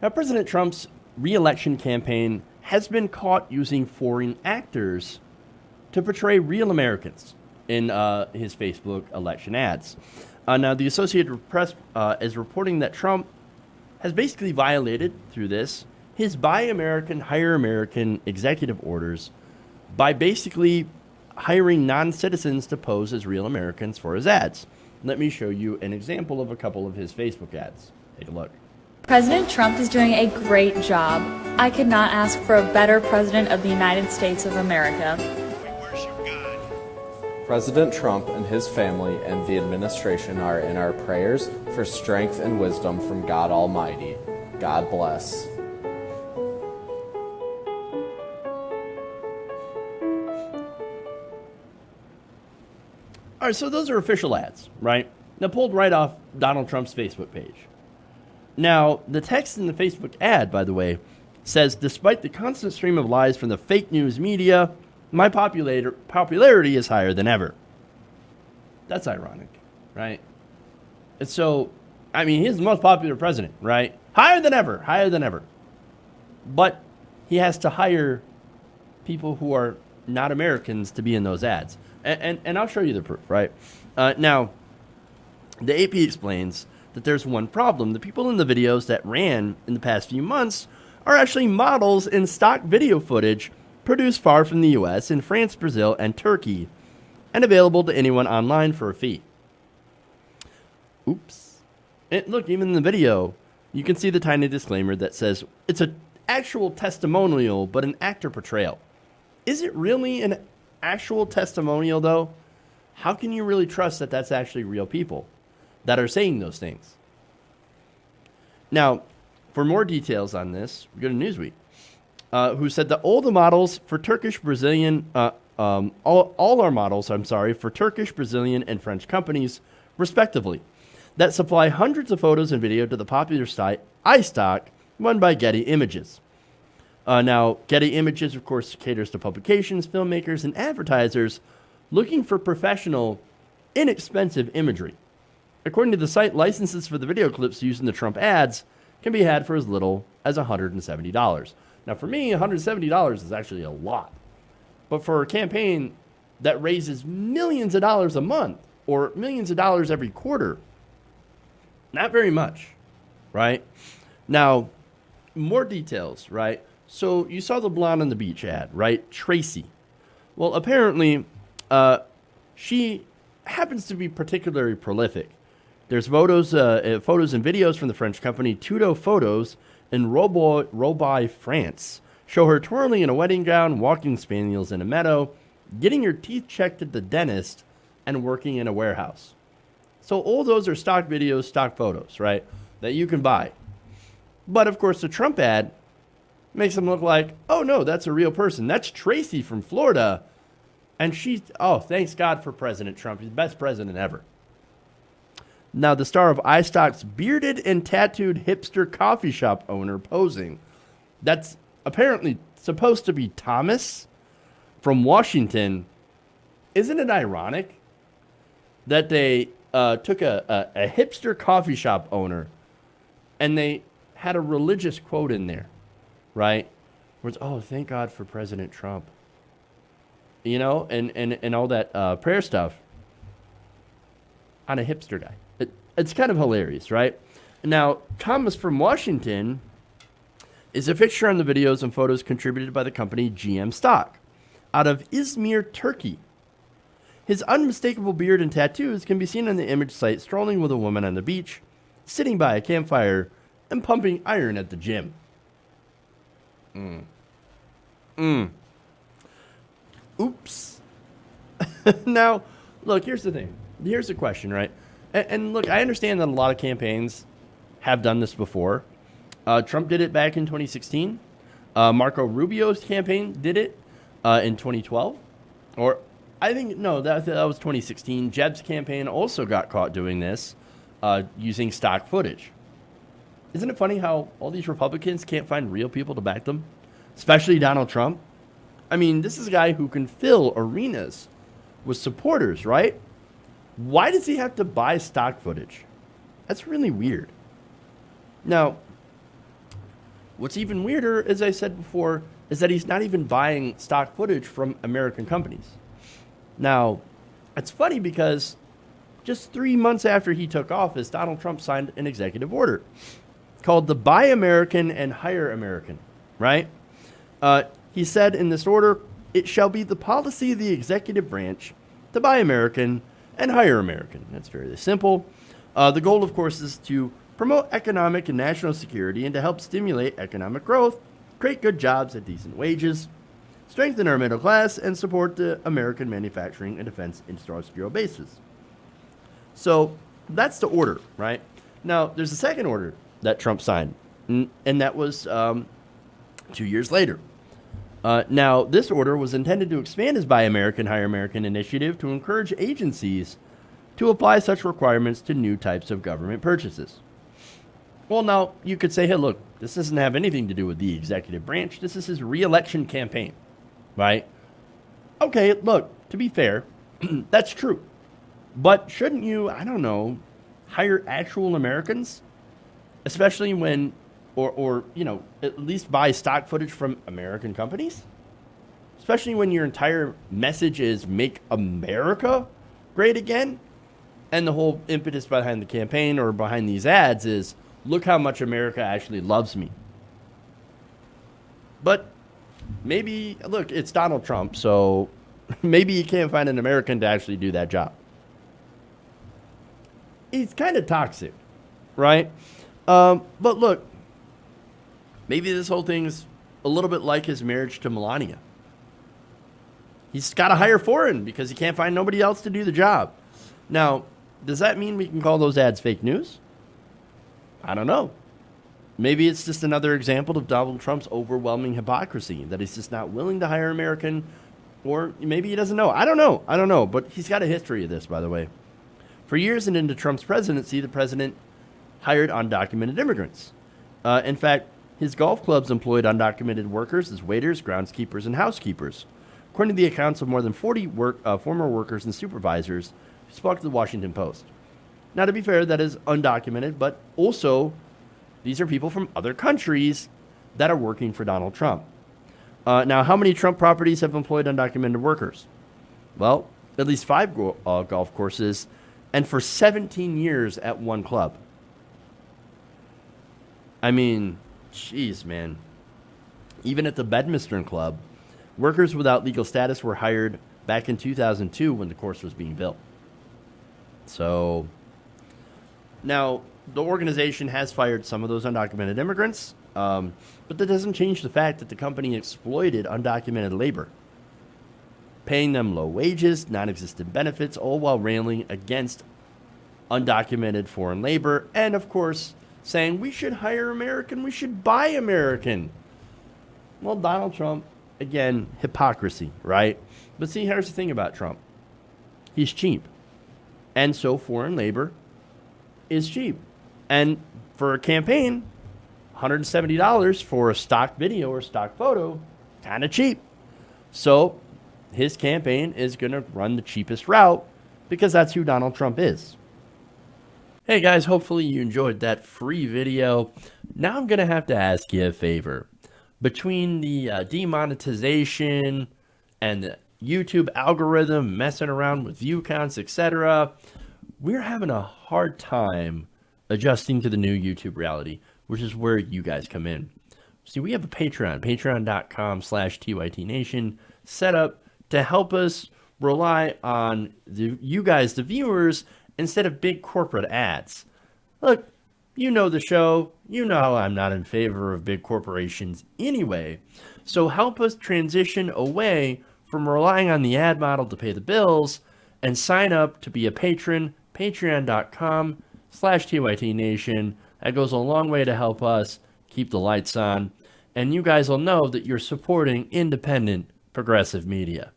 Now, President Trump's re-election campaign has been caught using foreign actors to portray real Americans in his Facebook election ads. Now, the Associated Press is reporting that Trump has basically violated, through this, his Buy American, Hire American executive orders by basically hiring non-citizens to pose as real Americans for his ads. Let me show you an example of a couple of his Facebook ads. Take a look. President Trump is doing a great job. I could not ask for a better president of the United States of America. President Trump and his family and the administration are in our prayers for strength and wisdom from God Almighty. God bless. All right, so those are official ads, right? Now, pulled right off Donald Trump's Facebook page. Now, the text in the Facebook ad, by the way, says, despite the constant stream of lies from the fake news media, my popularity is higher than ever. That's ironic, right? And so, I mean, he's the most popular president, right? Higher than ever. But he has to hire people who are not Americans to be in those ads. And I'll show you the proof, right? Now, the AP explains that there's one problem. The people in the videos that ran in the past few months are actually models in stock video footage produced far from the U.S. in France, Brazil, and Turkey, and available to anyone online for a fee. Oops. And look, even in the video, you can see the tiny disclaimer that says it's an actual testimonial, but an actor portrayal. Is it really an actual testimonial, though? How can you really trust that that's actually real people that are saying those things? Now, for more details on this, we go to Newsweek, who said that all the models for Turkish, Brazilian, all our models, for Turkish, Brazilian, and French companies, respectively, that supply hundreds of photos and video to the popular site iStock, run by Getty Images. Now, Getty Images, of course, caters to publications, filmmakers, and advertisers looking for professional, inexpensive imagery. According to the site, licenses for the video clips used in the Trump ads can be had for as little as $170. Now, for me, $170 is actually a lot. But for a campaign that raises millions of dollars a month or millions of dollars every quarter, not very much, right? Now, more details, right? So you saw the blonde on the beach ad, right? Tracy. Well, apparently, she happens to be particularly prolific. There's photos and videos from the French company Tuto Photos in Roubaix, France. Show her twirling in a wedding gown, walking spaniels in a meadow, getting her teeth checked at the dentist, and working in a warehouse. So all those are stock videos, stock photos, right, that you can buy. But, of course, the Trump ad makes them look like, oh, no, that's a real person. That's Tracy from Florida. And thanks God for President Trump. He's the best president ever. Now, the star of iStock's bearded and tattooed hipster coffee shop owner posing. That's apparently supposed to be Thomas from Washington. Isn't it ironic that they took a hipster coffee shop owner and they had a religious quote in there, right? Where it's, oh, thank God for President Trump. You know, and all that prayer stuff on a hipster guy. It's kind of hilarious, right? Now, Thomas from Washington is a fixture on the videos and photos contributed by the company GM Stock out of Izmir, Turkey. His unmistakable beard and tattoos can be seen on the image site strolling with a woman on the beach, sitting by a campfire, and pumping iron at the gym. Oops. Now, look, here's the thing. Here's the question, right? And look, I understand that a lot of campaigns have done this before. Trump did it back in 2016. Marco Rubio's campaign did it in 2012. Or, I think, no, that was 2016. Jeb's campaign also got caught doing this, using stock footage. Isn't it funny how all these Republicans can't find real people to back them? Especially Donald Trump. I mean, this is a guy who can fill arenas with supporters, right? Why does he have to buy stock footage? That's really weird. Now, What's even weirder, as I said before, is that he's not even buying stock footage from American companies. Now, it's funny because just 3 months after he took office, Donald Trump signed an executive order called the Buy American and Hire American, right? He said in this order, it shall be the policy of the executive branch to buy American and hire American. That's very simple. The goal, of course, is to promote economic and national security and to help stimulate economic growth, create good jobs at decent wages, strengthen our middle class, and support the American manufacturing and defense industrial bases. So that's the order, right? Now, there's a second order that Trump signed, and that was 2 years later. Now, this order was intended to expand his Buy American, Hire American initiative to encourage agencies to apply such requirements to new types of government purchases. Well, now, you could say, hey, look, this doesn't have anything to do with the executive branch. This is his re-election campaign, right? Okay, look, to be fair, that's true. But shouldn't you, I don't know, hire actual Americans? Especially when, or you know, at least buy stock footage from American companies? Especially when your entire message is make America great again? And the whole impetus behind the campaign or behind these ads is, look how much America actually loves me. But maybe, look, it's Donald Trump, so maybe you can't find an American to actually do that job. He's kind of toxic, right? But look, maybe this whole thing's a little bit like his marriage to Melania. He's got to hire foreign because he can't find nobody else to do the job. Now, does that mean we can call those ads fake news? I don't know. Maybe it's just another example of Donald Trump's overwhelming hypocrisy, that he's just not willing to hire American, or maybe he doesn't know. I don't know. But he's got a history of this, by the way. For years and into Trump's presidency, the president hired undocumented immigrants. In fact, his golf clubs employed undocumented workers as waiters, groundskeepers, and housekeepers, according to the accounts of more than 40 former workers and supervisors who spoke to the Washington Post. Now, to be fair, that is undocumented, but also these are people from other countries that are working for Donald Trump. Now, how many Trump properties have employed undocumented workers? Well, at least 5 golf courses, and for 17 years at one club. I mean, jeez, man. Even at the Bedminster Club, workers without legal status were hired back in 2002 when the course was being built. So, now, the organization has fired some of those undocumented immigrants, but that doesn't change the fact that the company exploited undocumented labor, paying them low wages, non-existent benefits, all while railing against undocumented foreign labor, and of course, saying we should hire American, we should buy American. Well, Donald Trump, again, hypocrisy, right? But see, here's the thing about Trump. He's cheap. And so foreign labor is cheap. And for a campaign, $170 for a stock video or stock photo, kind of cheap. So his campaign is going to run the cheapest route because that's who Donald Trump is. Hey guys, hopefully you enjoyed that free video. Now I'm going to have to ask you a favor. Between the demonetization and the YouTube algorithm messing around with view counts, etc., we're having a hard time adjusting to the new YouTube reality, which is where you guys come in. See, we have a Patreon, patreon.com/TYTNation, set up to help us rely on you guys, the viewers, instead of big corporate ads. Look, you know the show. You know how I'm not in favor of big corporations anyway. So help us transition away from relying on the ad model to pay the bills and sign up to be a patron, patreon.com/TYTNation. That goes a long way to help us keep the lights on. And you guys will know that you're supporting independent progressive media.